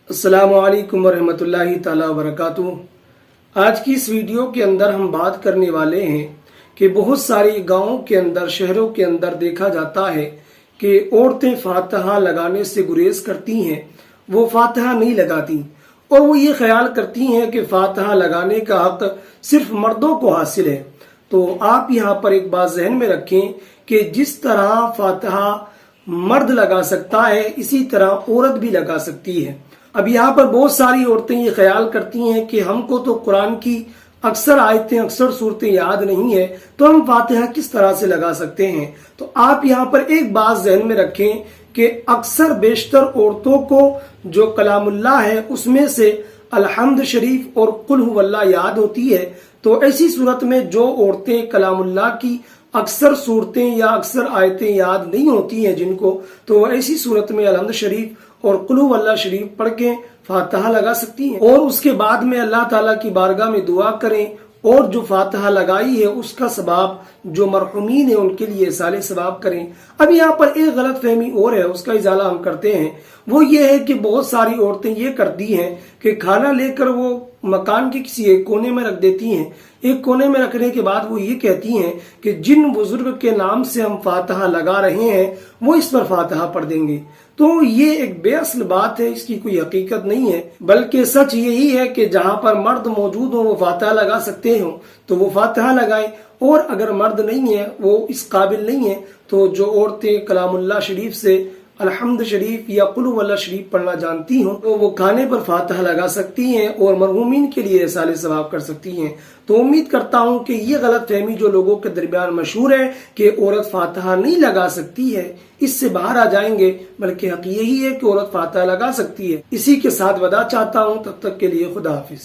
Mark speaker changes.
Speaker 1: अस्सलामु अलैकुम वरहमतुल्लाहि ताला वबरकातुहू। आज की इस वीडियो के अंदर हम बात करने वाले हैं कि बहुत सारी गांवों के अंदर, शहरों के अंदर देखा जाता है कि औरतें फातिहा लगाने से गुरेज करती हैं, वो फातिहा नहीं लगाती और वो ये ख्याल करती हैं कि फातिहा लगाने का हक सिर्फ मर्दों को हासिल है। तो आप यहाँ पर एक बात जहन में रखें कि जिस तरह फातिहा मर्द लगा सकता है, इसी तरह औरत भी लगा सकती है। अब यहाँ पर बहुत सारी औरतें ये ख्याल करती हैं कि हमको तो कुरान की अक्सर आयतें, अक्सर सूरतें याद नहीं है, तो हम फातिहा किस तरह से लगा सकते हैं। तो आप यहाँ पर एक बात जहन में रखें कि अक्सर बेशतर औरतों को जो कलामुल्लाह है उसमें से अलहम्द शरीफ और कुल हुवल्लाह याद होती है। तो ऐसी सूरत में जो औरतें कलामुल्लाह की अक्सर सूरतें या अक्सर आयतें याद नहीं होती हैं जिनको, तो ऐसी सूरत में अलहम्द शरीफ और कुल हुवल्लाह शरीफ पढ़ के फातिहा लगा सकती हैं और उसके बाद में अल्लाह ताला की बारगाह में दुआ करें और जो फातिहा लगाई है उसका सवाब जो मरहुमीन है उनके लिए साले सवाब करें। अब यहाँ पर एक गलत फहमी और है, उसका इजाला हम करते हैं। वो ये है कि बहुत सारी औरतें ये करती हैं कि खाना लेकर वो मकान के किसी एक कोने में रख देती हैं। एक कोने में रखने के बाद वो ये कहती हैं कि जिन बुजुर्ग के नाम से हम फातिहा लगा रहे हैं वो इस पर फातिहा पढ़ देंगे। तो ये एक बेअसल बात है, इसकी कोई हकीकत नहीं है, बल्कि सच यही है कि जहाँ पर मर्द मौजूद हो वो फातिहा लगा सकते हो तो वो फातिहा लगाएं, और अगर मर्द नहीं है, वो इस काबिल नहीं है, तो जो औरतें कलामुल्लाह शरीफ से अलहम्द शरीफ या कुल हुवल्लाह शरीफ पढ़ना जानती हों तो वो खाने पर फातिहा लगा सकती हैं और मरहूमीन के लिए साले सवाब कर सकती हैं। तो उम्मीद करता हूं कि ये गलत फहमी जो लोगों के दरमियान मशहूर है कि औरत फातिहा नहीं लगा सकती है, इससे बाहर आ जाएंगे, बल्कि हक यही है कि औरत फातिहा लगा सकती है। इसी के साथ वदा चाहता हूं, तब तक के लिए खुदा हाफिज।